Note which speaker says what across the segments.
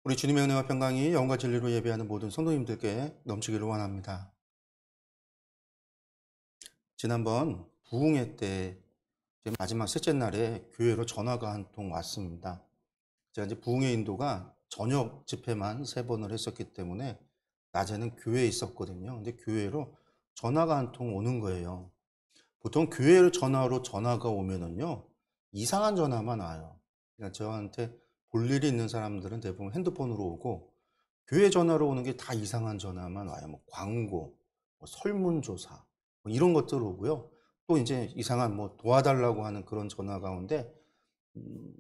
Speaker 1: 우리 주님의 은혜와 평강이 영과 진리로 예배하는 모든 성도님들께 넘치기를 원합니다. 지난번 부흥회 때 이제 마지막 셋째 날에 교회로 전화가 한 통 왔습니다. 제가 이제 부흥회 인도가 저녁 집회만 3번을 했었기 때문에 낮에는 교회에 있었거든요. 근데 교회로 전화가 한 통 오는 거예요. 보통 교회로 전화가 오면은요, 이상한 전화만 와요. 그러니까 저한테 볼 일이 있는 사람들은 대부분 핸드폰으로 오고, 교회 전화로 오는 게 다 이상한 전화만 와요. 뭐 광고, 뭐 설문조사, 뭐 이런 것들 오고요. 또 이제 이상한 뭐 도와달라고 하는 그런 전화 가운데, 음,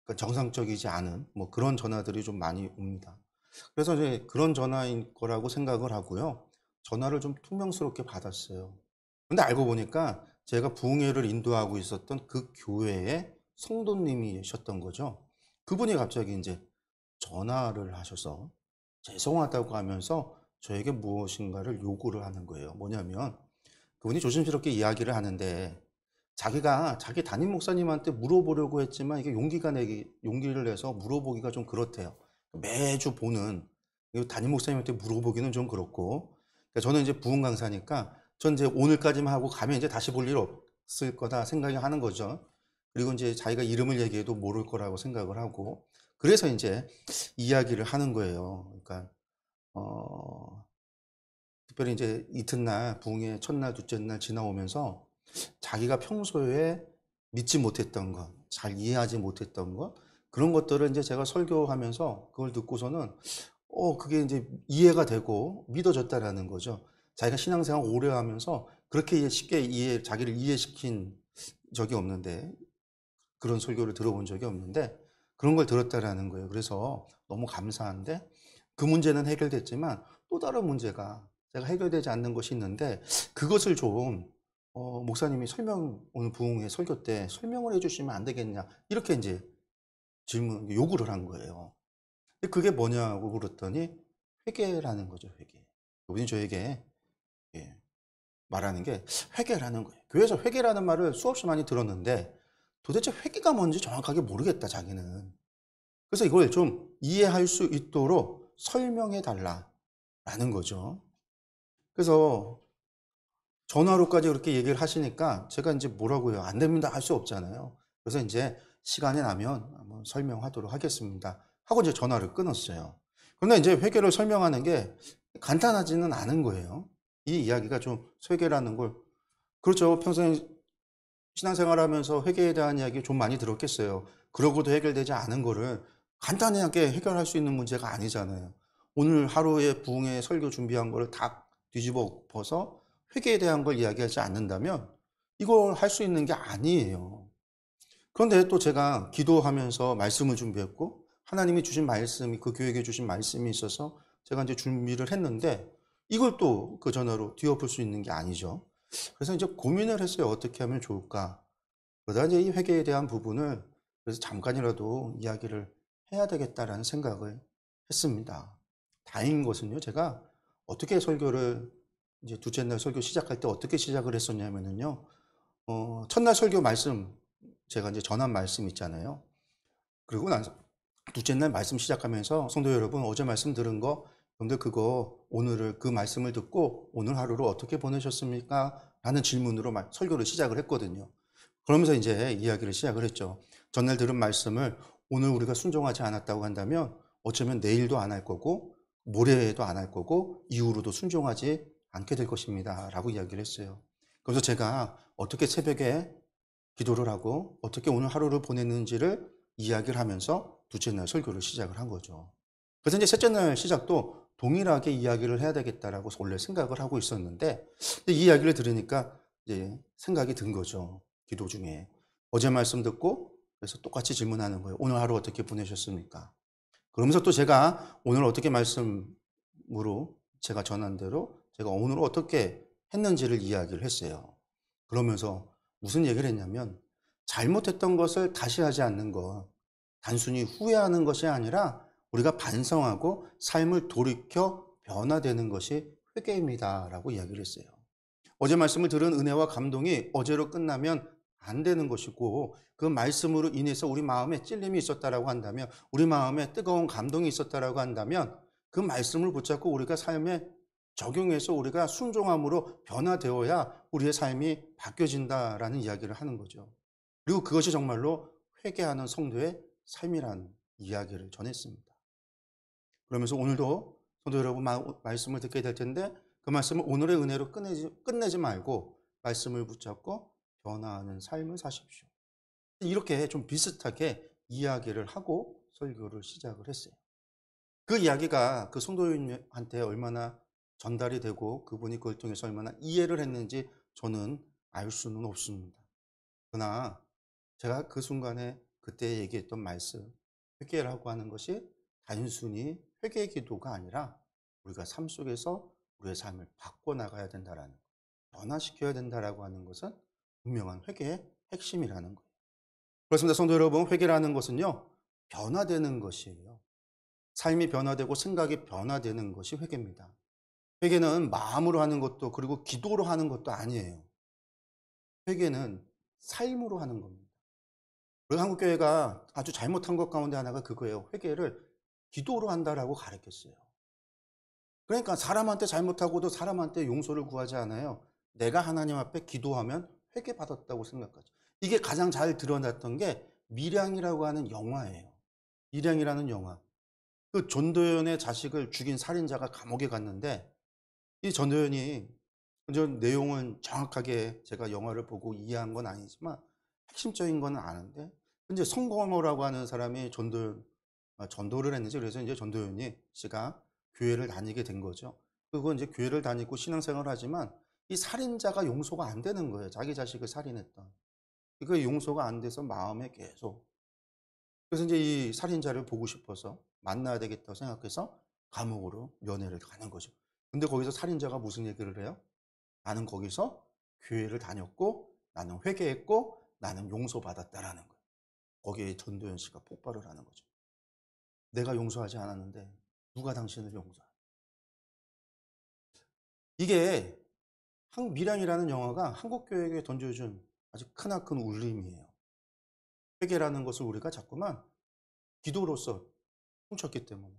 Speaker 1: 그러니까 정상적이지 않은 뭐 그런 전화들이 좀 많이 옵니다. 그래서 이제 그런 전화인 거라고 생각을 하고요. 전화를 좀 퉁명스럽게 받았어요. 근데 알고 보니까 제가 부흥회를 인도하고 있었던 그 교회의 성도님이셨던 거죠. 그분이 갑자기 이제 전화를 하셔서 죄송하다고 하면서 저에게 무엇인가를 요구를 하는 거예요. 뭐냐면 그분이 조심스럽게 이야기를 하는데 자기가 자기 담임 목사님한테 물어보려고 했지만 이게 용기를 내서 물어보기가 좀 그렇대요. 매주 보는 담임 목사님한테 물어보기는 좀 그렇고, 그러니까 저는 이제 부흥 강사니까 전 이제 오늘까지만 하고 가면 이제 다시 볼 일 없을 거다 생각이 하는 거죠. 그리고 이제 자기가 이름을 얘기해도 모를 거라고 생각을 하고, 그래서 이제 이야기를 하는 거예요. 그러니까 어, 특별히 이제 이튿날 부흥의 첫날, 둘째 날 지나오면서 자기가 평소에 믿지 못했던 것, 잘 이해하지 못했던 것, 그런 것들을 이제 제가 설교하면서 그걸 듣고서는 그게 이제 이해가 되고 믿어졌다라는 거죠. 자기가 신앙생활 오래 하면서 그렇게 쉽게 자기를 이해시킨 적이 없는데, 그런 설교를 들어본 적이 없는데, 그런 걸 들었다라는 거예요. 그래서 너무 감사한데, 그 문제는 해결됐지만 또 다른 문제가 제가 해결되지 않는 것이 있는데, 그것을 좀 목사님이 오늘 부흥회 설교 때 설명을 해주시면 안 되겠냐, 이렇게 이제 요구를 한 거예요. 근데 그게 뭐냐고 그랬더니 회개라는 거죠. 회개. 그분이 저에게 예, 말하는 게 회개라는 거예요. 교회에서 회개라는 말을 수없이 많이 들었는데 도대체 회개가 뭔지 정확하게 모르겠다, 자기는. 그래서 이걸 좀 이해할 수 있도록 설명해 달라라는 거죠. 그래서 전화로까지 그렇게 얘기를 하시니까 제가 이제 뭐라고요? 안 됩니다. 할 수 없잖아요. 그래서 이제 시간이 나면 한번 설명하도록 하겠습니다. 하고 이제 전화를 끊었어요. 그런데 이제 회계를 설명하는 게 간단하지는 않은 거예요. 이 이야기가 좀 회계라는 걸, 그렇죠. 평생 신앙생활하면서 회계에 대한 이야기 좀 많이 들었겠어요. 그러고도 해결되지 않은 거를 간단하게 해결할 수 있는 문제가 아니잖아요. 오늘 하루에 부흥회 설교 준비한 거를 다 뒤집어 엎어서 회계에 대한 걸 이야기하지 않는다면 이걸 할 수 있는 게 아니에요. 그런데 또 제가 기도하면서 말씀을 준비했고 하나님이 주신 말씀이, 그 교회에 주신 말씀이 있어서 제가 이제 준비를 했는데 이걸 또 그 전화로 뒤엎을 수 있는 게 아니죠. 그래서 이제 고민을 했어요. 어떻게 하면 좋을까? 그러다 이제 이 회계에 대한 부분을 그래서 잠깐이라도 이야기를 해야 되겠다라는 생각을 했습니다. 다행인 것은요, 제가 어떻게 설교를 이제 둘째 날 설교 시작할 때 어떻게 시작을 했었냐면은요, 첫날 설교 말씀, 제가 이제 전한 말씀 있잖아요. 그리고 나서 둘째 날 말씀 시작하면서 성도 여러분, 어제 말씀 들은 거, 근데 그거 오늘을 그 말씀을 듣고 오늘 하루를 어떻게 보내셨습니까? 라는 질문으로 설교를 시작을 했거든요. 그러면서 이제 이야기를 시작을 했죠. 전날 들은 말씀을 오늘 우리가 순종하지 않았다고 한다면 어쩌면 내일도 안 할 거고 모레에도 안 할 거고 이후로도 순종하지 않게 될 것입니다. 라고 이야기를 했어요. 그래서 제가 어떻게 새벽에 기도를 하고 어떻게 오늘 하루를 보냈는지를 이야기를 하면서 둘째 날 설교를 시작을 한 거죠. 그래서 이제 셋째 날 시작도 동일하게 이야기를 해야 되겠다라고 원래 생각을 하고 있었는데 이 이야기를 들으니까 이제 생각이 든 거죠. 기도 중에. 어제 말씀 듣고 그래서 똑같이 질문하는 거예요. 오늘 하루 어떻게 보내셨습니까? 그러면서 또 제가 오늘 어떻게 말씀으로 제가 전한 대로 제가 오늘 어떻게 했는지를 이야기를 했어요. 그러면서 무슨 얘기를 했냐면 잘못했던 것을 다시 하지 않는 것, 단순히 후회하는 것이 아니라 우리가 반성하고 삶을 돌이켜 변화되는 것이 회개입니다라고 이야기를 했어요. 어제 말씀을 들은 은혜와 감동이 어제로 끝나면 안 되는 것이고, 그 말씀으로 인해서 우리 마음에 찔림이 있었다라고 한다면, 우리 마음에 뜨거운 감동이 있었다라고 한다면, 그 말씀을 붙잡고 우리가 삶에 적용해서 우리가 순종함으로 변화되어야 우리의 삶이 바뀌어진다라는 이야기를 하는 거죠. 그리고 그것이 정말로 회개하는 성도의 삶이라는 이야기를 전했습니다. 그러면서 오늘도 성도 여러분 말씀을 듣게 될 텐데, 그 말씀을 오늘의 은혜로 끝내지 말고 말씀을 붙잡고 변화하는 삶을 사십시오. 이렇게 좀 비슷하게 이야기를 하고 설교를 시작을 했어요. 그 이야기가 그 성도님한테 얼마나 전달이 되고 그분이 그걸 통해서 얼마나 이해를 했는지 저는 알 수는 없습니다. 그러나 제가 그 순간에 그때 얘기했던 말씀, 회개라고 하는 것이 단순히 회개 기도가 아니라 우리가 삶 속에서 우리의 삶을 바꿔나가야 된다라는 것, 변화시켜야 된다라고 하는 것은 분명한 회개의 핵심이라는 거예요. 그렇습니다. 성도 여러분, 회개라는 것은요, 변화되는 것이에요. 삶이 변화되고 생각이 변화되는 것이 회개입니다. 회개는 마음으로 하는 것도 그리고 기도로 하는 것도 아니에요. 회개는 삶으로 하는 겁니다. 우리 한국교회가 아주 잘못한 것 가운데 하나가 그거예요. 회개를 기도로 한다라고 가르쳤어요. 그러니까 사람한테 잘못하고도 사람한테 용서를 구하지 않아요. 내가 하나님 앞에 기도하면 회개받았다고 생각하죠. 이게 가장 잘 드러났던 게 밀양이라고 하는 영화예요. 밀양이라는 영화. 그 전도연의 자식을 죽인 살인자가 감옥에 갔는데, 이 전도연이 내용은 정확하게 제가 영화를 보고 이해한 건 아니지만 핵심적인 건 아는데, 이제 송건호라고 하는 사람이 전도를 했는지, 그래서 이제 전도연이 씨가 교회를 다니게 된 거죠. 그리고 이제 교회를 다니고 신앙생활을 하지만 이 살인자가 용서가 안 되는 거예요. 자기 자식을 살인했던. 그 용서가 안 돼서 마음에 계속. 그래서 이제 이 살인자를 보고 싶어서 만나야 되겠다고 생각해서 감옥으로 면회를 가는 거죠. 근데 거기서 살인자가 무슨 얘기를 해요? 나는 거기서 교회를 다녔고, 나는 회개했고, 나는 용서받았다라는 거예요. 거기에 전도연 씨가 폭발을 하는 거죠. 내가 용서하지 않았는데 누가 당신을 용서해? 이게 밀양이라는 영화가 한국교회에게 던져준 아주 크나큰 울림이에요. 회개라는 것을 우리가 자꾸만 기도로서 훔쳤기 때문에.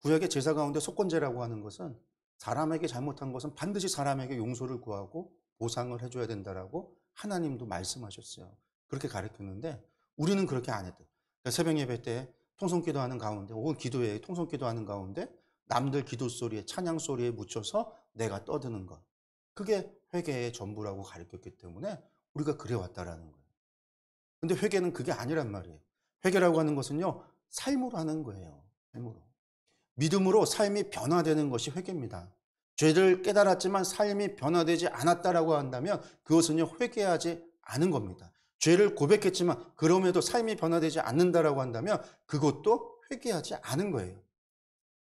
Speaker 1: 구약의 제사 가운데 속건제라고 하는 것은 사람에게 잘못한 것은 반드시 사람에게 용서를 구하고 보상을 해줘야 된다라고 하나님도 말씀하셨어요. 그렇게 가르쳤는데 우리는 그렇게 안 했대요. 그러니까 새벽 예배 때 통성기도하는 가운데 혹은 기도회에 통성기도하는 가운데 남들 기도 소리에 찬양 소리에 묻혀서 내가 떠드는 것. 그게 회개의 전부라고 가르쳤기 때문에 우리가 그래왔다라는 거예요. 근데 회개는 그게 아니란 말이에요. 회개라고 하는 것은요, 삶으로 하는 거예요. 삶으로. 믿음으로 삶이 변화되는 것이 회개입니다. 죄를 깨달았지만 삶이 변화되지 않았다라고 한다면 그것은요, 회개하지 않은 겁니다. 죄를 고백했지만 그럼에도 삶이 변화되지 않는다라고 한다면 그것도 회개하지 않은 거예요.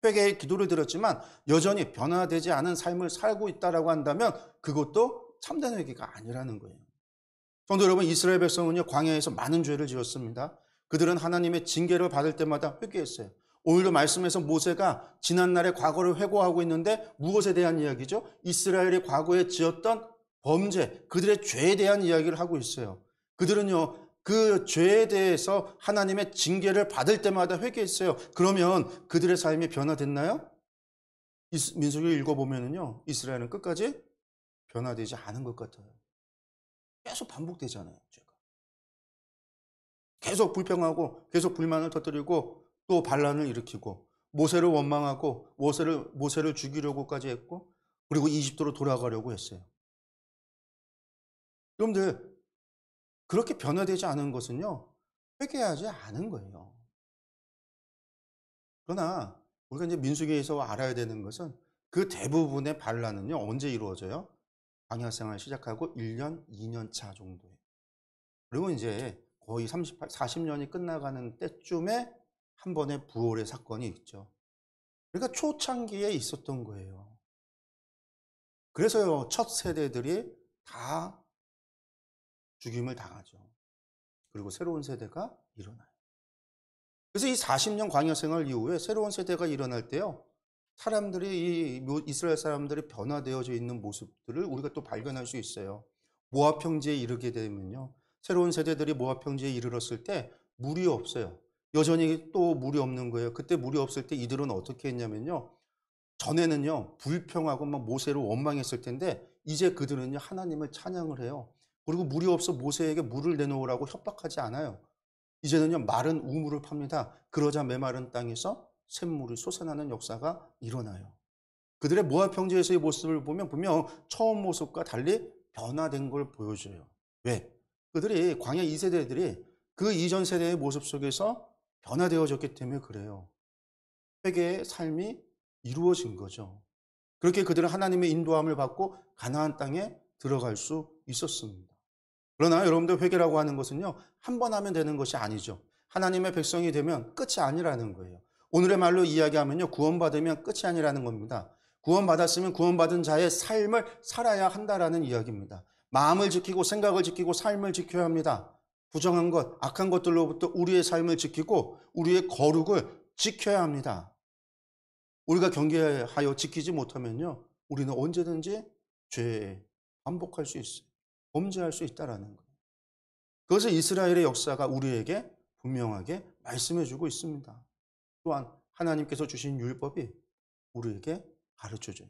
Speaker 1: 회개의 기도를 드렸지만 여전히 변화되지 않은 삶을 살고 있다라고 한다면 그것도 참된 회개가 아니라는 거예요. 성도 여러분, 이스라엘 백성은요, 광야에서 많은 죄를 지었습니다. 그들은 하나님의 징계를 받을 때마다 회개했어요. 오늘도 말씀에서 모세가 지난날의 과거를 회고하고 있는데 무엇에 대한 이야기죠? 이스라엘이 과거에 지었던 범죄, 그들의 죄에 대한 이야기를 하고 있어요. 그들은요, 그 죄에 대해서 하나님의 징계를 받을 때마다 회개했어요. 그러면 그들의 삶이 변화됐나요? 민수기를 읽어보면요, 이스라엘은 끝까지 변화되지 않은 것 같아요. 계속 반복되잖아요, 죄가. 계속 불평하고 계속 불만을 터뜨리고 또 반란을 일으키고 모세를 원망하고 모세를 죽이려고까지 했고 그리고 이집트로 돌아가려고 했어요. 여러분들, 그렇게 변화되지 않은 것은요, 회개하지 않은 거예요. 그러나 우리가 이제 민수기에서 알아야 되는 것은 그 대부분의 반란은요, 언제 이루어져요? 광야 생활 시작하고 1년, 2년 차 정도에. 그리고 이제 거의 40년이 끝나가는 때쯤에 한 번의 부활의 사건이 있죠. 그러니까 초창기에 있었던 거예요. 그래서요, 첫 세대들이 다 죽임을 당하죠. 그리고 새로운 세대가 일어나요. 그래서 이 40년 광야 생활 이후에 새로운 세대가 일어날 때요, 이스라엘 사람들이 변화되어져 있는 모습들을 우리가 또 발견할 수 있어요. 모압 평지에 이르게 되면요. 새로운 세대들이 모압 평지에 이르렀을 때 물이 없어요. 여전히 또 물이 없는 거예요. 그때 물이 없을 때 이들은 어떻게 했냐면요. 전에는요, 불평하고 막 모세를 원망했을 텐데, 이제 그들은요, 하나님을 찬양을 해요. 그리고 물이 없어 모세에게 물을 내놓으라고 협박하지 않아요. 이제는요, 마른 우물을 팝니다. 그러자 메마른 땅에서 샘물이 솟아나는 역사가 일어나요. 그들의 모압 평지에서의 모습을 보면 분명 처음 모습과 달리 변화된 걸 보여줘요. 왜? 그들이 광야 2세대들이 그 이전 세대의 모습 속에서 변화되어졌기 때문에 그래요. 회개의 삶이 이루어진 거죠. 그렇게 그들은 하나님의 인도함을 받고 가나안 땅에 들어갈 수 있었습니다. 그러나 여러분들 회개라고 하는 것은요, 한 번 하면 되는 것이 아니죠. 하나님의 백성이 되면 끝이 아니라는 거예요. 오늘의 말로 이야기하면요, 구원받으면 끝이 아니라는 겁니다. 구원받았으면 구원받은 자의 삶을 살아야 한다라는 이야기입니다. 마음을 지키고 생각을 지키고 삶을 지켜야 합니다. 부정한 것, 악한 것들로부터 우리의 삶을 지키고 우리의 거룩을 지켜야 합니다. 우리가 경계하여 지키지 못하면요, 우리는 언제든지 죄에 반복할 수 있어요. 범죄할 수 있다라는 거예요. 그것을 이스라엘의 역사가 우리에게 분명하게 말씀해주고 있습니다. 또한 하나님께서 주신 율법이 우리에게 가르쳐줘요.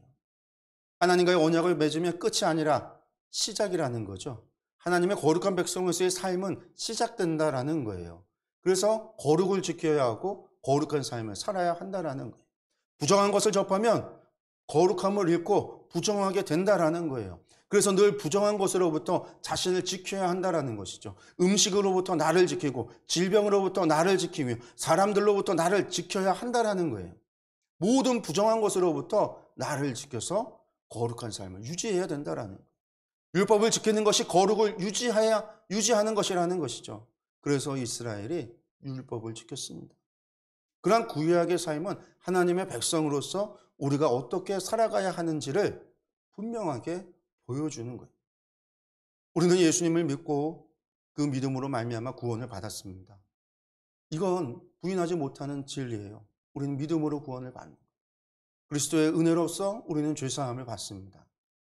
Speaker 1: 하나님과의 언약을 맺으면 끝이 아니라 시작이라는 거죠. 하나님의 거룩한 백성으로서의 삶은 시작된다라는 거예요. 그래서 거룩을 지켜야 하고 거룩한 삶을 살아야 한다라는 거예요. 부정한 것을 접하면 거룩함을 잃고 부정하게 된다라는 거예요. 그래서 늘 부정한 것으로부터 자신을 지켜야 한다라는 것이죠. 음식으로부터 나를 지키고 질병으로부터 나를 지키며 사람들로부터 나를 지켜야 한다라는 거예요. 모든 부정한 것으로부터 나를 지켜서 거룩한 삶을 유지해야 된다라는 거예요. 율법을 지키는 것이 거룩을 유지하는 것이라는 것이죠. 그래서 이스라엘이 율법을 지켰습니다. 그러한 구약의 삶은 하나님의 백성으로서 우리가 어떻게 살아가야 하는지를 분명하게 보여주는 거예요. 우리는 예수님을 믿고 그 믿음으로 말미암아 구원을 받았습니다. 이건 부인하지 못하는 진리예요. 우리는 믿음으로 구원을 받는 거예요. 그리스도의 은혜로서 우리는 죄사함을 받습니다.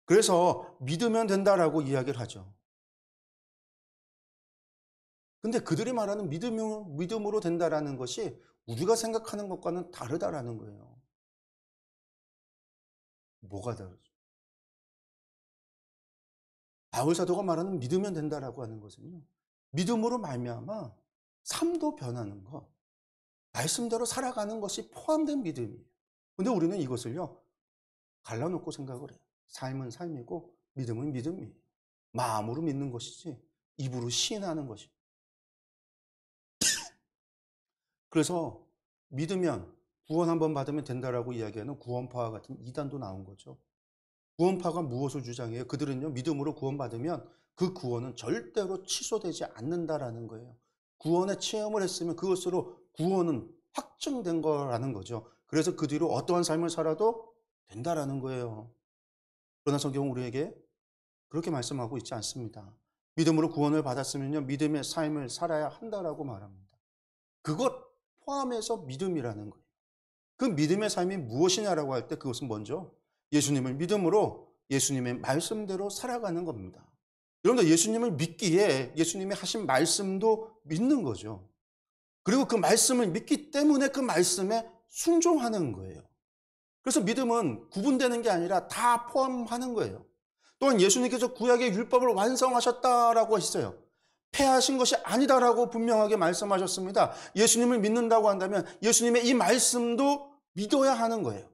Speaker 1: 그래서 믿으면 된다라고 이야기를 하죠. 근데 그들이 말하는 믿음으로 된다라는 것이 우리가 생각하는 것과는 다르다라는 거예요. 뭐가 다르죠? 바울 사도가 말하는 믿으면 된다라고 하는 것은요, 믿음으로 말미암아 삶도 변하는 것, 말씀대로 살아가는 것이 포함된 믿음이에요. 근데 우리는 이것을요, 갈라놓고 생각을 해요. 삶은 삶이고 믿음은 믿음이에요. 마음으로 믿는 것이지 입으로 시인하는 것이. 그래서 믿으면 구원 한번 받으면 된다라고 이야기하는 구원파와 같은 이단도 나온 거죠. 구원파가 무엇을 주장해요? 그들은요, 믿음으로 구원받으면 그 구원은 절대로 취소되지 않는다라는 거예요. 구원의 체험을 했으면 그것으로 구원은 확정된 거라는 거죠. 그래서 그 뒤로 어떠한 삶을 살아도 된다라는 거예요. 그러나 성경은 우리에게 그렇게 말씀하고 있지 않습니다. 믿음으로 구원을 받았으면요, 믿음의 삶을 살아야 한다라고 말합니다. 그것 포함해서 믿음이라는 거예요. 그 믿음의 삶이 무엇이냐라고 할 때 그것은 먼저 예수님을 믿음으로 예수님의 말씀대로 살아가는 겁니다. 여러분들 예수님을 믿기에 예수님이 하신 말씀도 믿는 거죠. 그리고 그 말씀을 믿기 때문에 그 말씀에 순종하는 거예요. 그래서 믿음은 구분되는 게 아니라 다 포함하는 거예요. 또한 예수님께서 구약의 율법을 완성하셨다라고 했어요. 폐하신 것이 아니다라고 분명하게 말씀하셨습니다. 예수님을 믿는다고 한다면 예수님의 이 말씀도 믿어야 하는 거예요.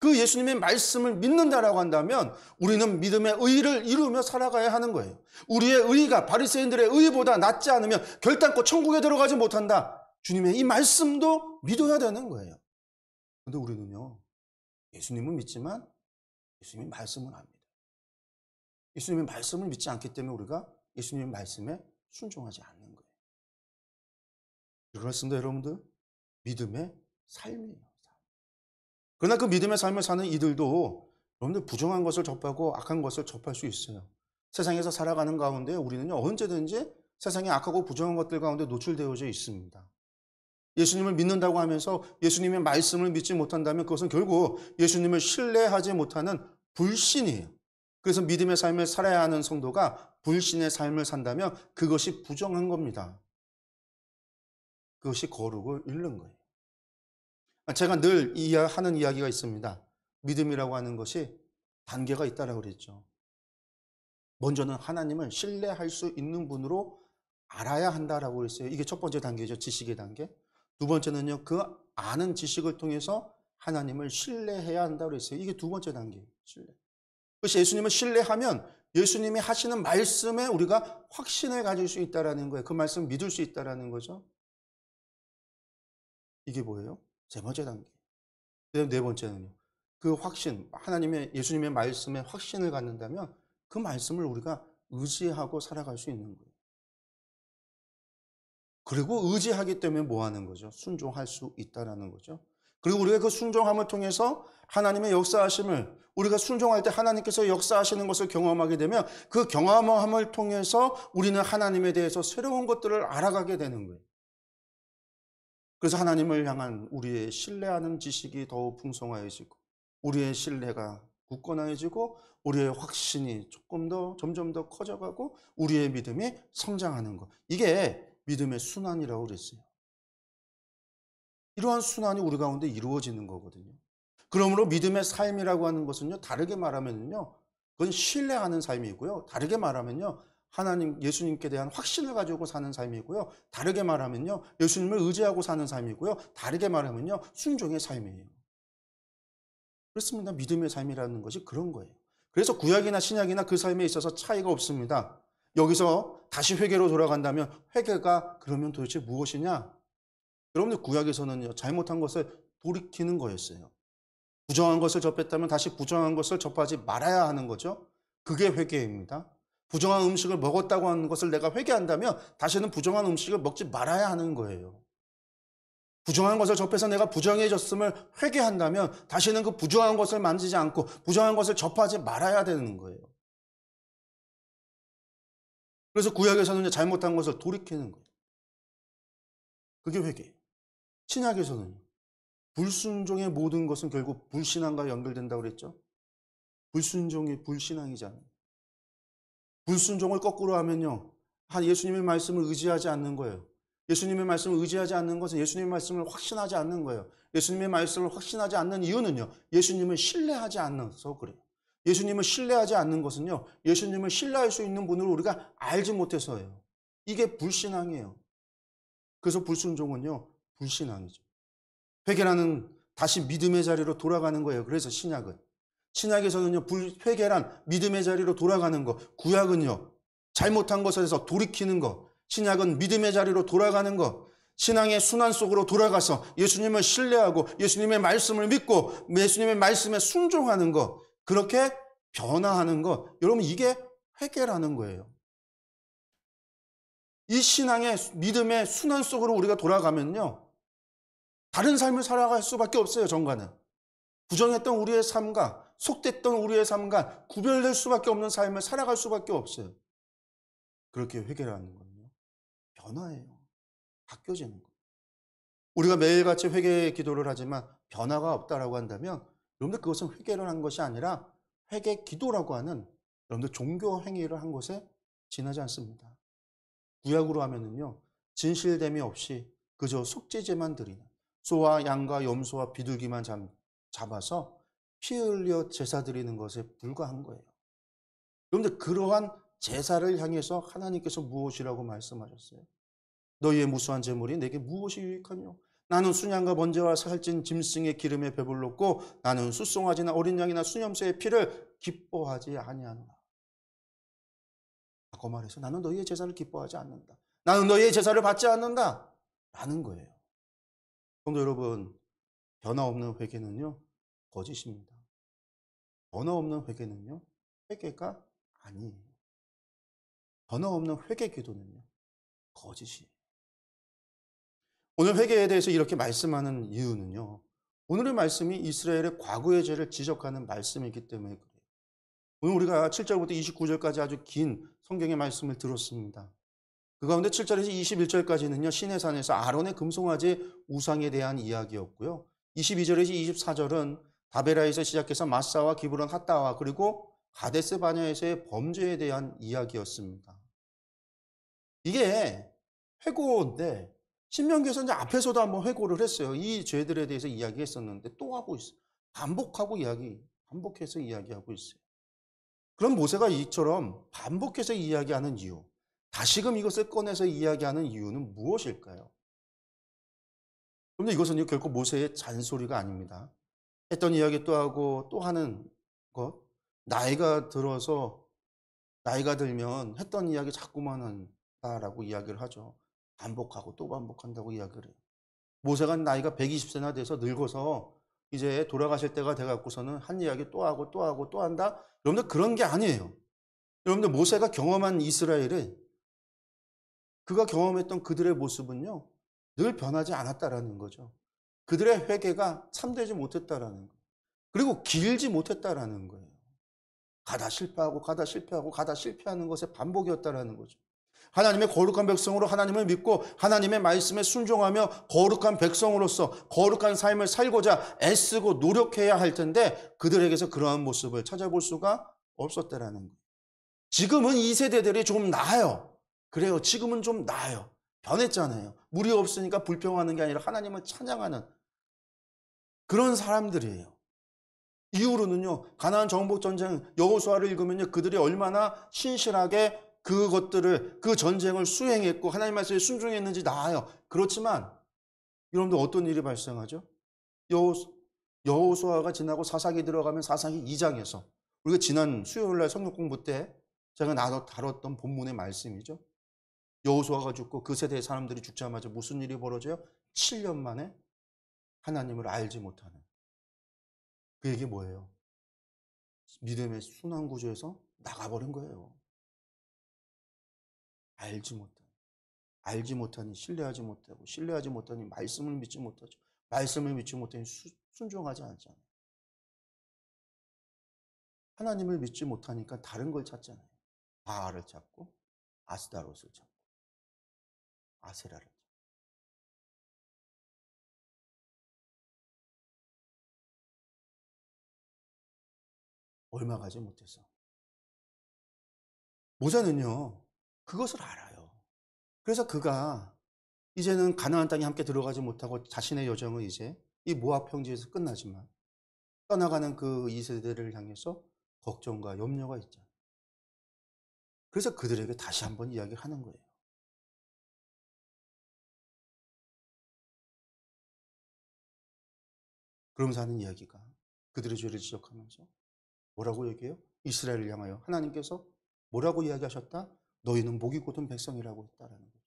Speaker 1: 그 예수님의 말씀을 믿는다라고 한다면 우리는 믿음의 의를 이루며 살아가야 하는 거예요. 우리의 의가 바리새인들의 의보다 낫지 않으면 결단코 천국에 들어가지 못한다. 주님의 이 말씀도 믿어야 되는 거예요. 그런데 우리는요, 예수님은 믿지만 예수님의 말씀은 안 믿어요. 예수님의 말씀을 믿지 않기 때문에 우리가 예수님의 말씀에 순종하지 않는 거예요. 그렇습니다, 여러분들. 믿음의 삶이에요. 그러나 그 믿음의 삶을 사는 이들도 여러분들 부정한 것을 접하고 악한 것을 접할 수 있어요. 세상에서 살아가는 가운데 우리는요, 언제든지 세상의 악하고 부정한 것들 가운데 노출되어져 있습니다. 예수님을 믿는다고 하면서 예수님의 말씀을 믿지 못한다면 그것은 결국 예수님을 신뢰하지 못하는 불신이에요. 그래서 믿음의 삶을 살아야 하는 성도가 불신의 삶을 산다면 그것이 부정한 겁니다. 그것이 거룩을 잃는 거예요. 제가 늘 하는 이야기가 있습니다. 믿음이라고 하는 것이 단계가 있다라고 그랬죠. 먼저는 하나님을 신뢰할 수 있는 분으로 알아야 한다라고 그랬어요. 이게 첫 번째 단계죠. 지식의 단계. 두 번째는요, 그 아는 지식을 통해서 하나님을 신뢰해야 한다고 그랬어요. 이게 두 번째 단계예요. 신뢰. 그래서 예수님을 신뢰하면 예수님이 하시는 말씀에 우리가 확신을 가질 수 있다라는 거예요. 그 말씀을 믿을 수 있다라는 거죠. 이게 뭐예요? 세 번째 단계. 네 번째는요. 그 확신, 예수님의 말씀에 확신을 갖는다면 그 말씀을 우리가 의지하고 살아갈 수 있는 거예요. 그리고 의지하기 때문에 뭐 하는 거죠? 순종할 수 있다라는 거죠. 그리고 우리가 그 순종함을 통해서 하나님의 역사하심을, 우리가 순종할 때 하나님께서 역사하시는 것을 경험하게 되면 그 경험함을 통해서 우리는 하나님에 대해서 새로운 것들을 알아가게 되는 거예요. 그래서 하나님을 향한 우리의 신뢰하는 지식이 더욱 풍성하여지고, 우리의 신뢰가 굳건해지고, 우리의 확신이 점점 더 커져가고, 우리의 믿음이 성장하는 것. 이게 믿음의 순환이라고 그랬어요. 이러한 순환이 우리 가운데 이루어지는 거거든요. 그러므로 믿음의 삶이라고 하는 것은요, 다르게 말하면요, 그건 신뢰하는 삶이고요. 다르게 말하면요, 예수님께 대한 확신을 가지고 사는 삶이고요. 다르게 말하면요, 예수님을 의지하고 사는 삶이고요. 다르게 말하면요, 순종의 삶이에요. 그렇습니다. 믿음의 삶이라는 것이 그런 거예요. 그래서 구약이나 신약이나 그 삶에 있어서 차이가 없습니다. 여기서 다시 회개로 돌아간다면 회개가 그러면 도대체 무엇이냐? 여러분들 구약에서는요, 잘못한 것을 돌이키는 거였어요. 부정한 것을 접했다면 다시 부정한 것을 접하지 말아야 하는 거죠. 그게 회개입니다. 부정한 음식을 먹었다고 하는 것을 내가 회개한다면 다시는 부정한 음식을 먹지 말아야 하는 거예요. 부정한 것을 접해서 내가 부정해졌음을 회개한다면 다시는 그 부정한 것을 만지지 않고 부정한 것을 접하지 말아야 되는 거예요. 그래서 구약에서는 잘못한 것을 돌이키는 거예요. 그게 회개예요. 신약에서는 불순종의 모든 것은 결국 불신앙과 연결된다고 그랬죠. 불순종이 불신앙이잖아요. 불순종을 거꾸로 하면요, 예수님의 말씀을 의지하지 않는 거예요. 예수님의 말씀을 의지하지 않는 것은 예수님의 말씀을 확신하지 않는 거예요. 예수님의 말씀을 확신하지 않는 이유는요, 예수님을 신뢰하지 않아서 그래요. 예수님을 신뢰하지 않는 것은요, 예수님을 신뢰할 수 있는 분으로 우리가 알지 못해서예요. 이게 불신앙이에요. 그래서 불순종은요, 불신앙이죠. 회개라는 다시 믿음의 자리로 돌아가는 거예요. 그래서 신약에서는요, 회개란 믿음의 자리로 돌아가는 거, 구약은요, 잘못한 것에서 돌이키는 거, 신약은 믿음의 자리로 돌아가는 것, 신앙의 순환 속으로 돌아가서 예수님을 신뢰하고 예수님의 말씀을 믿고 예수님의 말씀에 순종하는 것, 그렇게 변화하는 것, 여러분 이게 회개라는 거예요. 이 신앙의 믿음의 순환 속으로 우리가 돌아가면요, 다른 삶을 살아갈 수밖에 없어요. 전과는 부정했던 우리의 삶과 속됐던 우리의 삶과 구별될 수밖에 없는 삶을 살아갈 수밖에 없어요. 그렇게 회개라는 건요, 변화예요. 바뀌어지는 거예요. 우리가 매일같이 회개 기도를 하지만 변화가 없다라고 한다면 여러분들 그것은 회개를 한 것이 아니라 회개 기도라고 하는 여러분들 종교 행위를 한 것에 지나지 않습니다. 구약으로 하면은요, 진실됨이 없이 그저 속죄제만 드리는, 소와 양과 염소와 비둘기만 잡아서 피 흘려 제사 드리는 것에 불과한 거예요. 그런데 그러한 제사를 향해서 하나님께서 무엇이라고 말씀하셨어요? 너희의 무수한 제물이 내게 무엇이 유익하뇨? 나는 순양과 번제와 살찐 짐승의 기름에 배불렀고 나는 숫송아지나 어린 양이나 수염새의 피를 기뻐하지 아니하노라. 바꿔 말해서 나는 너희의 제사를 기뻐하지 않는다. 나는 너희의 제사를 받지 않는다. 라는 거예요. 성도 여러분, 변화 없는 회개는요, 거짓입니다. 변화 없는 회개는요, 회개가 아니에요. 변화 없는 회개 기도는요, 거짓이에요. 오늘 회개에 대해서 이렇게 말씀하는 이유는요, 오늘의 말씀이 이스라엘의 과거의 죄를 지적하는 말씀이기 때문에 그래요. 오늘 우리가 7절부터 29절까지 아주 긴 성경의 말씀을 들었습니다. 그 가운데 7절에서 21절까지는요, 시내산에서 아론의 금송아지 우상에 대한 이야기였고요. 22절에서 24절은 다베라에서 시작해서 마사와 기브론 핫다와 그리고 가데스 바네아에서의 범죄에 대한 이야기였습니다. 이게 회고인데 신명기에서 이제 앞에서도 한번 회고를 했어요. 이 죄들에 대해서 이야기했었는데 또 하고 있어요. 반복해서 이야기하고 있어요. 그럼 모세가 이처럼 반복해서 이야기하는 이유, 다시금 이것을 꺼내서 이야기하는 이유는 무엇일까요? 그런데 이것은 결코 모세의 잔소리가 아닙니다. 했던 이야기 또 하고 또 하는 것, 나이가 들면 했던 이야기 자꾸만 한다라고 이야기를 하죠. 반복하고 또 반복한다고 이야기를 해요. 모세가 나이가 120세나 돼서 늙어서 이제 돌아가실 때가 돼갖고서는 한 이야기 또 하고 또 하고 또 한다? 여러분들 그런 게 아니에요. 여러분들 모세가 경험한 이스라엘은 그가 경험했던 그들의 모습은요, 늘 변하지 않았다라는 거죠. 그들의 회개가 참되지 못했다라는 거예요. 그리고 길지 못했다라는 거예요. 가다 실패하고 가다 실패하고 가다 실패하는 것의 반복이었다라는 거죠. 하나님의 거룩한 백성으로 하나님을 믿고 하나님의 말씀에 순종하며 거룩한 백성으로서 거룩한 삶을 살고자 애쓰고 노력해야 할 텐데 그들에게서 그러한 모습을 찾아볼 수가 없었다라는 거예요. 지금은 이 세대들이 좀 나아요. 그래요. 지금은 좀 나아요. 변했잖아요. 물이 없으니까 불평하는 게 아니라 하나님을 찬양하는 그런 사람들이에요. 이후로는요, 가나안 정복 전쟁 여호수아를 읽으면요, 그들이 얼마나 신실하게 그 전쟁을 수행했고 하나님 말씀에 순종했는지 나아요. 그렇지만 여러분들 어떤 일이 발생하죠? 여호수아가 지나고 사사기 들어가면 사사기 2장에서 우리가 지난 수요일 날 성경 공부 때 제가 다뤘던 본문의 말씀이죠. 여호수아가 죽고 그 세대의 사람들이 죽자마자 무슨 일이 벌어져요? 7년 만에 하나님을 알지 못하는. 그 얘기 뭐예요? 믿음의 순환 구조에서 나가버린 거예요. 알지 못하니 신뢰하지 못하고 신뢰하지 못하니 말씀을 믿지 못하죠. 말씀을 믿지 못하니 순종하지 않잖아요. 하나님을 믿지 못하니까 다른 걸 찾잖아요. 바알을 찾고 아스다롯을 찾고 아세라를 찾고. 얼마 가지 못해서. 모세는요, 그것을 알아요. 그래서 그가 이제는 가나안 땅에 함께 들어가지 못하고 자신의 여정은 이제 이 모압 평지에서 끝나지만 떠나가는 그 2세대를 향해서 걱정과 염려가 있잖아요. 그래서 그들에게 다시 한번 이야기를 하는 거예요. 그러면서 하는 이야기가 그들의 죄를 지적하면서 뭐라고 얘기해요? 이스라엘을 향하여 하나님께서 뭐라고 이야기하셨다? 너희는 목이 곧은 백성이라고 했다라는 거죠.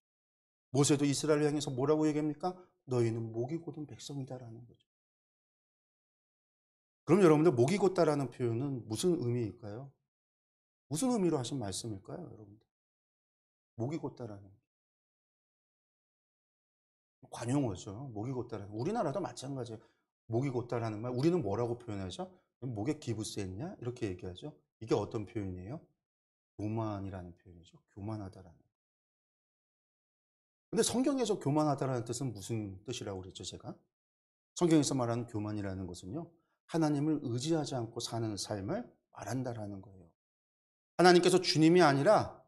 Speaker 1: 모세도 이스라엘을 향해서 뭐라고 얘기합니까? 너희는 목이 곧은 백성이다라는 거죠. 그럼 여러분들 목이 곧다라는 표현은 무슨 의미일까요? 무슨 의미로 하신 말씀일까요, 여러분들? 목이 곧다라는 관용어죠. 목이 곧다라는. 우리나라도 마찬가지예요. 목이 곧다라는 말. 우리는 뭐라고 표현하죠? 목에 기부세 있냐? 이렇게 얘기하죠. 이게 어떤 표현이에요? 교만이라는 표현이죠. 교만하다라는. 근데 성경에서 교만하다라는 뜻은 무슨 뜻이라고 그랬죠, 제가? 성경에서 말하는 교만이라는 것은요, 하나님을 의지하지 않고 사는 삶을 말한다라는 거예요. 하나님께서 주님이 아니라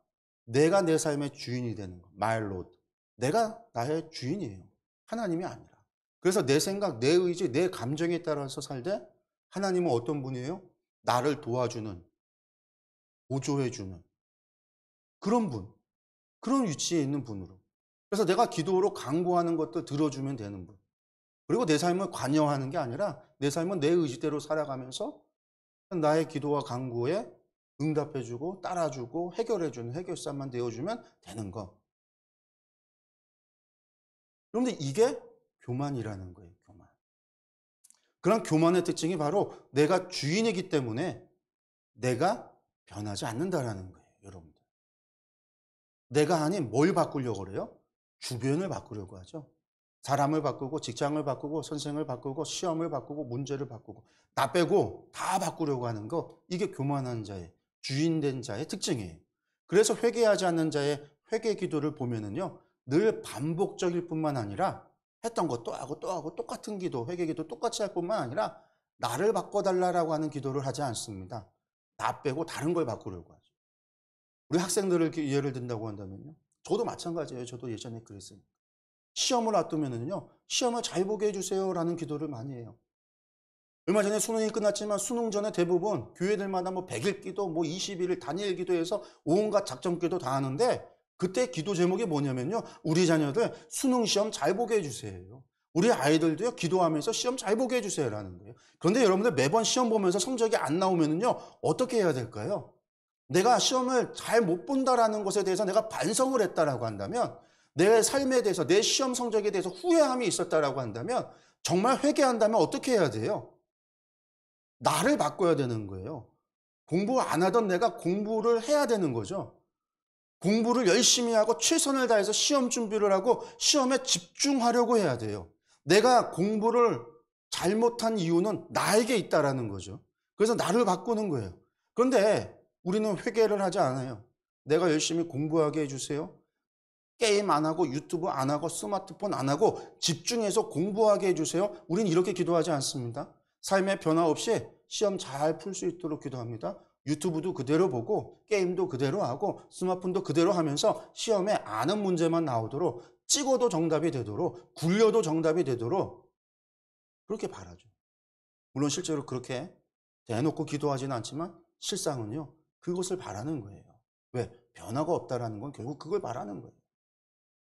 Speaker 1: 내가 내 삶의 주인이 되는 거. My Lord. 내가 나의 주인이에요. 하나님이 아니라. 그래서 내 생각, 내 의지, 내 감정에 따라서 살되 하나님은 어떤 분이에요? 나를 도와주는, 보조해주는 그런 분. 그런 위치에 있는 분으로. 그래서 내가 기도로 간구하는 것도 들어주면 되는 분. 그리고 내 삶을 관여하는 게 아니라 내 삶은 내 의지대로 살아가면서 나의 기도와 간구에 응답해주고 따라주고 해결해주는 해결사만 되어주면 되는 거. 그런데 이게 교만이라는 거예요. 교만. 그런 교만의 특징이 바로 내가 주인이기 때문에 내가 변하지 않는다라는 거예요. 여러분들. 내가 아닌 뭘 바꾸려고 그래요? 주변을 바꾸려고 하죠. 사람을 바꾸고 직장을 바꾸고 선생을 바꾸고 시험을 바꾸고 문제를 바꾸고 나 빼고 다 바꾸려고 하는 거, 이게 교만한 자의, 주인된 자의 특징이에요. 그래서 회개하지 않는 자의 회개 기도를 보면은요, 늘 반복적일 뿐만 아니라 했던 거 또 하고 또 하고 똑같은 기도, 회개 기도 똑같이 할 뿐만 아니라 나를 바꿔달라고 하는 기도를 하지 않습니다. 다 빼고 다른 걸 바꾸려고 하죠. 우리 학생들을 이렇게 예를 든다고 한다면요. 저도 마찬가지예요. 저도 예전에 그랬어요. 시험을 앞두면은요. "시험을 잘 보게 해 주세요."라는 기도를 많이 해요. 얼마 전에 수능이 끝났지만 수능 전에 대부분 교회들마다 뭐 100일 기도, 뭐 20일 단일 기도해서 온갖 작전 기도 다 하는데 그때 기도 제목이 뭐냐면요. "우리 자녀들 수능 시험 잘 보게 해 주세요. 우리 아이들도요. 기도하면서 시험 잘 보게 해 주세요."라는 거예요. 그런데 여러분들 매번 시험 보면서 성적이 안 나오면은요. 어떻게 해야 될까요? 내가 시험을 잘 못 본다라는 것에 대해서 내가 반성을 했다라고 한다면 내 삶에 대해서 내 시험 성적에 대해서 후회함이 있었다라고 한다면 정말 회개한다면 어떻게 해야 돼요? 나를 바꿔야 되는 거예요. 공부 안 하던 내가 공부를 해야 되는 거죠. 공부를 열심히 하고 최선을 다해서 시험 준비를 하고 시험에 집중하려고 해야 돼요. 내가 공부를 잘못한 이유는 나에게 있다라는 거죠. 그래서 나를 바꾸는 거예요. 그런데 우리는 회개를 하지 않아요. 내가 열심히 공부하게 해주세요. 게임 안 하고 유튜브 안 하고 스마트폰 안 하고 집중해서 공부하게 해주세요. 우린 이렇게 기도하지 않습니다. 삶의 변화 없이 시험 잘 풀 수 있도록 기도합니다. 유튜브도 그대로 보고 게임도 그대로 하고 스마트폰도 그대로 하면서 시험에 아는 문제만 나오도록 찍어도 정답이 되도록 굴려도 정답이 되도록 그렇게 바라죠. 물론 실제로 그렇게 대놓고 기도하지는 않지만 실상은요. 그것을 바라는 거예요. 왜? 변화가 없다라는 건 결국 그걸 바라는 거예요.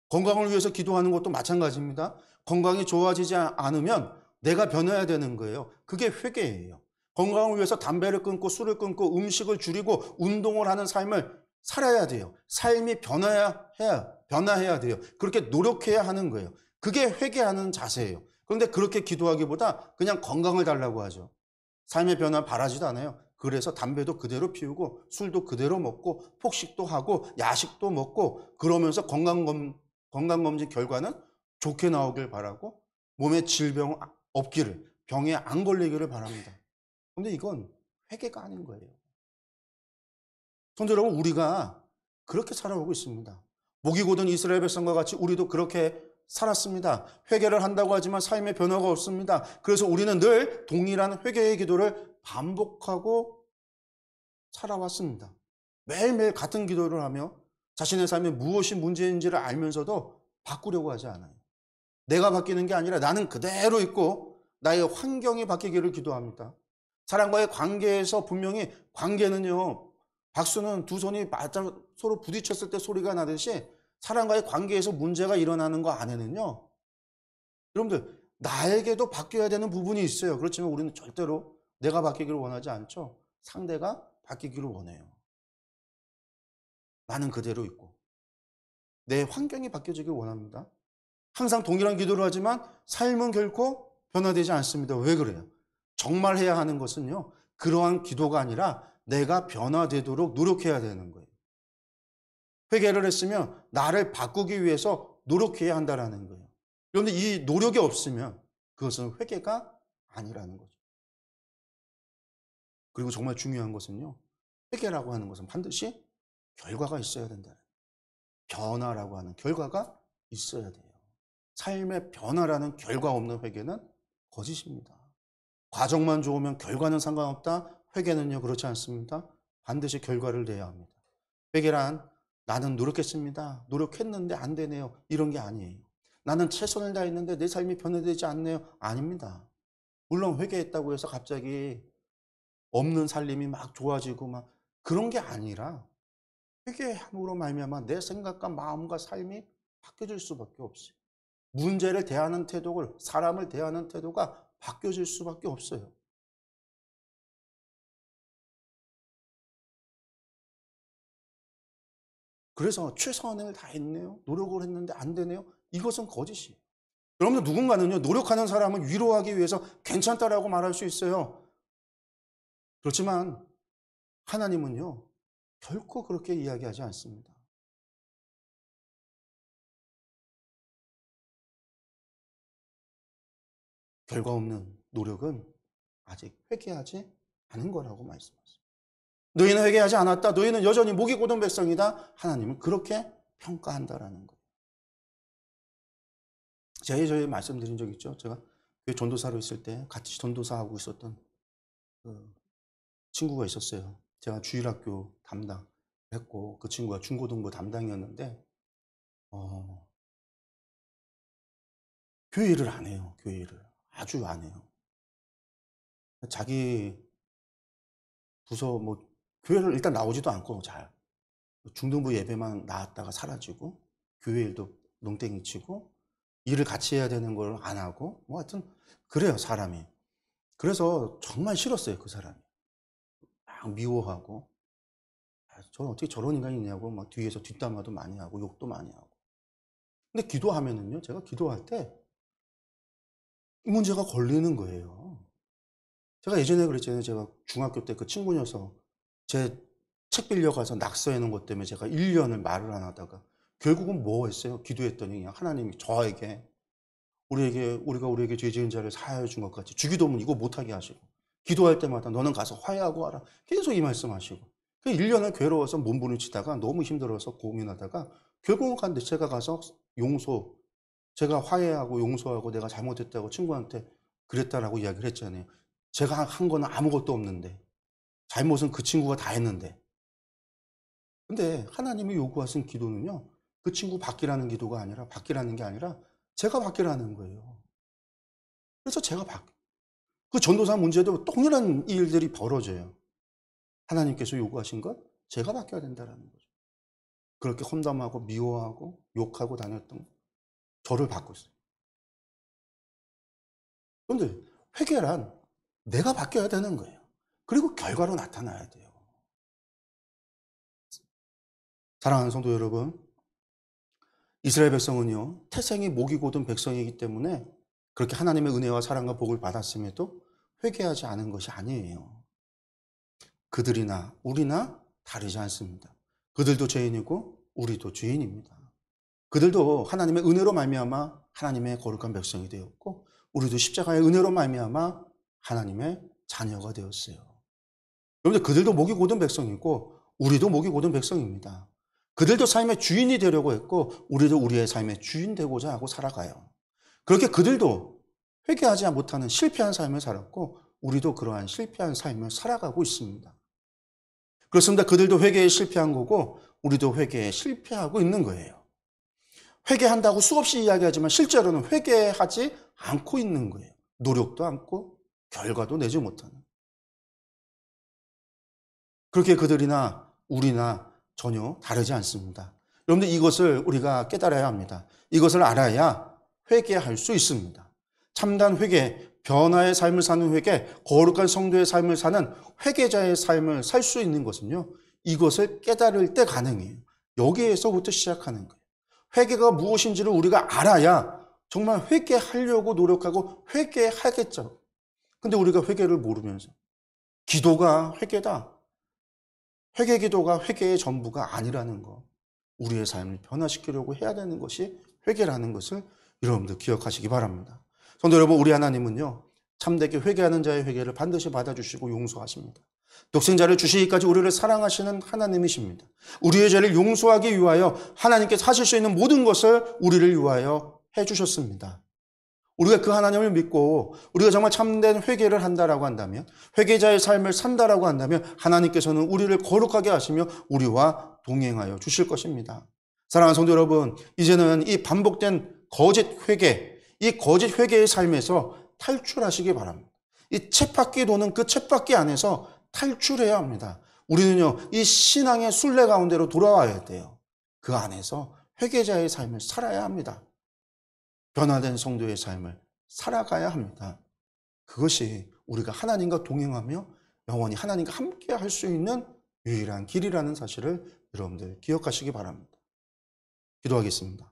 Speaker 1: 건강을 위해서 기도하는 것도 마찬가지입니다. 건강이 좋아지지 않으면 내가 변해야 되는 거예요. 그게 회개예요. 건강을 위해서 담배를 끊고 술을 끊고 음식을 줄이고 운동을 하는 삶을 살아야 돼요. 삶이 변화해야 돼요. 그렇게 노력해야 하는 거예요. 그게 회개하는 자세예요. 그런데 그렇게 기도하기보다 그냥 건강을 달라고 하죠. 삶의 변화 바라지도 않아요. 그래서 담배도 그대로 피우고 술도 그대로 먹고 폭식도 하고 야식도 먹고 그러면서 건강검진 결과는 좋게 나오길 바라고 몸에 질병 없기를 병에 안 걸리기를 바랍니다. 그런데 이건 회개가 아닌 거예요. 성도 여러분 우리가 그렇게 살아오고 있습니다. 목이 고든 이스라엘 백성과 같이 우리도 그렇게 살았습니다. 회개를 한다고 하지만 삶의 변화가 없습니다. 그래서 우리는 늘 동일한 회개의 기도를 반복하고 살아왔습니다. 매일매일 같은 기도를 하며 자신의 삶에 무엇이 문제인지를 알면서도 바꾸려고 하지 않아요. 내가 바뀌는 게 아니라 나는 그대로 있고 나의 환경이 바뀌기를 기도합니다. 사람과의 관계에서 분명히 관계는요. 박수는 두 손이 맞아 서로 부딪혔을 때 소리가 나듯이 사람과의 관계에서 문제가 일어나는 거 안에는요. 여러분들 나에게도 바뀌어야 되는 부분이 있어요. 그렇지만 우리는 절대로 내가 바뀌기를 원하지 않죠. 상대가 바뀌기를 원해요. 나는 그대로 있고 내 환경이 바뀌어지길 원합니다. 항상 동일한 기도를 하지만 삶은 결코 변화되지 않습니다. 왜 그래요? 정말 해야 하는 것은요. 그러한 기도가 아니라 내가 변화되도록 노력해야 되는 거예요. 회개를 했으면 나를 바꾸기 위해서 노력해야 한다는 거예요. 그런데 이 노력이 없으면 그것은 회개가 아니라는 거죠. 그리고 정말 중요한 것은요. 회개라고 하는 것은 반드시 결과가 있어야 된다. 변화라고 하는 결과가 있어야 돼요. 삶의 변화라는 결과 없는 회개는 거짓입니다. 과정만 좋으면 결과는 상관없다. 회개는요 그렇지 않습니다. 반드시 결과를 내야 합니다. 회개란 나는 노력했습니다. 노력했는데 안 되네요. 이런 게 아니에요. 나는 최선을 다했는데 내 삶이 변화되지 않네요. 아닙니다. 물론 회개했다고 해서 갑자기 없는 살림이 막 좋아지고 막 그런 게 아니라 회개함으로 말미암아 내 생각과 마음과 삶이 바뀌어질 수밖에 없어요. 문제를 대하는 태도를 사람을 대하는 태도가 바뀌어질 수밖에 없어요. 그래서 최선을 다했네요. 노력을 했는데 안 되네요. 이것은 거짓이에요. 여러분들 누군가는요. 노력하는 사람을 위로하기 위해서 괜찮다라고 말할 수 있어요. 그렇지만 하나님은요. 결코 그렇게 이야기하지 않습니다. 결과 없는 노력은 아직 회개하지 않은 거라고 말씀하십니다. 너희는 회개하지 않았다. 너희는 여전히 목이 고든 백성이다. 하나님은 그렇게 평가한다라는 거예요. 제가 예전에 말씀드린 적 있죠. 제가 교회 전도사로 있을 때 같이 전도사하고 있었던 그 친구가 있었어요. 제가 주일학교 담당했고 그 친구가 중고등부 담당이었는데 교회 일을 안 해요. 교회 일을 아주 안 해요. 자기 부서 뭐 교회를 일단 나오지도 않고 잘 중등부 예배만 나왔다가 사라지고 교회 일도 농땡이 치고 일을 같이 해야 되는 걸 안 하고 뭐 하여튼 그래요 사람이. 그래서 정말 싫었어요 그 사람이. 막 미워하고 저는 어떻게 저런 인간이 있냐고 막 뒤에서 뒷담화도 많이 하고 욕도 많이 하고. 근데 기도하면은요 제가 기도할 때 이 문제가 걸리는 거예요. 제가 예전에 그랬잖아요. 제가 중학교 때 그 친구 녀석 제 책 빌려가서 낙서해 놓은 것 때문에 제가 1년을 말을 안 하다가 결국은 뭐 했어요? 기도했더니 그냥 하나님이 저에게 우리가 우리에게 죄 지은 자를 사하여 준 것 같이 주기도문 이거 못하게 하시고 기도할 때마다 너는 가서 화해하고 와라. 계속 이 말씀하시고 그 1년을 괴로워서 몸부림치다가 너무 힘들어서 고민하다가 결국은 간데 제가 가서 제가 화해하고 용서하고 내가 잘못했다고 친구한테 그랬다라고 이야기를 했잖아요. 제가 한 거는 아무것도 없는데 잘못은 그 친구가 다 했는데. 근데 하나님이 요구하신 기도는요. 그 친구 바뀌라는 기도가 아니라 바뀌라는 게 아니라 제가 바뀌라는 거예요. 그래서 제가 그 전도사 문제도 동일한 일들이 벌어져요. 하나님께서 요구하신 것 제가 바뀌어야 된다는 거죠. 그렇게 험담하고 미워하고 욕하고 다녔던 저를 바꿨어요. 그런데 회개란 내가 바뀌어야 되는 거예요. 그리고 결과로 나타나야 돼요. 사랑하는 성도 여러분, 이스라엘 백성은요, 태생이 목이 곧은 백성이기 때문에 그렇게 하나님의 은혜와 사랑과 복을 받았음에도 회개하지 않은 것이 아니에요. 그들이나 우리나 다르지 않습니다. 그들도 죄인이고 우리도 죄인입니다. 그들도 하나님의 은혜로 말미암아 하나님의 거룩한 백성이 되었고 우리도 십자가의 은혜로 말미암아 하나님의 자녀가 되었어요. 여러분들 그들도 목이 곧은 백성이고 우리도 목이 곧은 백성입니다. 그들도 삶의 주인이 되려고 했고 우리도 우리의 삶의 주인 되고자 하고 살아가요. 그렇게 그들도 회개하지 못하는 실패한 삶을 살았고 우리도 그러한 실패한 삶을 살아가고 있습니다. 그렇습니다. 그들도 회개에 실패한 거고 우리도 회개에 실패하고 있는 거예요. 회개한다고 수없이 이야기하지만 실제로는 회개하지 않고 있는 거예요. 노력도 않고 결과도 내지 못하는. 그렇게 그들이나 우리나 전혀 다르지 않습니다. 여러분들 이것을 우리가 깨달아야 합니다. 이것을 알아야 회개할 수 있습니다. 참단 회개, 변화의 삶을 사는 회개, 거룩한 성도의 삶을 사는 회개자의 삶을 살 수 있는 것은요. 이것을 깨달을 때 가능해요. 여기에서부터 시작하는 거예요. 회개가 무엇인지를 우리가 알아야 정말 회개하려고 노력하고 회개하겠죠. 근데 우리가 회개를 모르면서 기도가 회개다. 회개 기도가 회개의 전부가 아니라는 거. 우리의 삶을 변화시키려고 해야 되는 것이 회개라는 것을 여러분들 기억하시기 바랍니다. 성도 여러분, 우리 하나님은요. 참되게 회개하는 자의 회개를 반드시 받아주시고 용서하십니다. 독생자를 주시기까지 우리를 사랑하시는 하나님이십니다. 우리의 죄를 용서하기 위하여 하나님께서 하실 수 있는 모든 것을 우리를 위하여 해주셨습니다. 우리가 그 하나님을 믿고 우리가 정말 참된 회개를 한다라고 한다면 회개자의 삶을 산다라고 한다면 하나님께서는 우리를 거룩하게 하시며 우리와 동행하여 주실 것입니다. 사랑하는 성도 여러분, 이제는 이 반복된 거짓 회개, 이 거짓 회개의 삶에서 탈출하시기 바랍니다. 이 쳇바퀴 도는 그 쳇바퀴 안에서 탈출해야 합니다. 우리는요, 이 신앙의 순례 가운데로 돌아와야 돼요. 그 안에서 회개자의 삶을 살아야 합니다. 변화된 성도의 삶을 살아가야 합니다. 그것이 우리가 하나님과 동행하며 영원히 하나님과 함께 할 수 있는 유일한 길이라는 사실을 여러분들 기억하시기 바랍니다. 기도하겠습니다.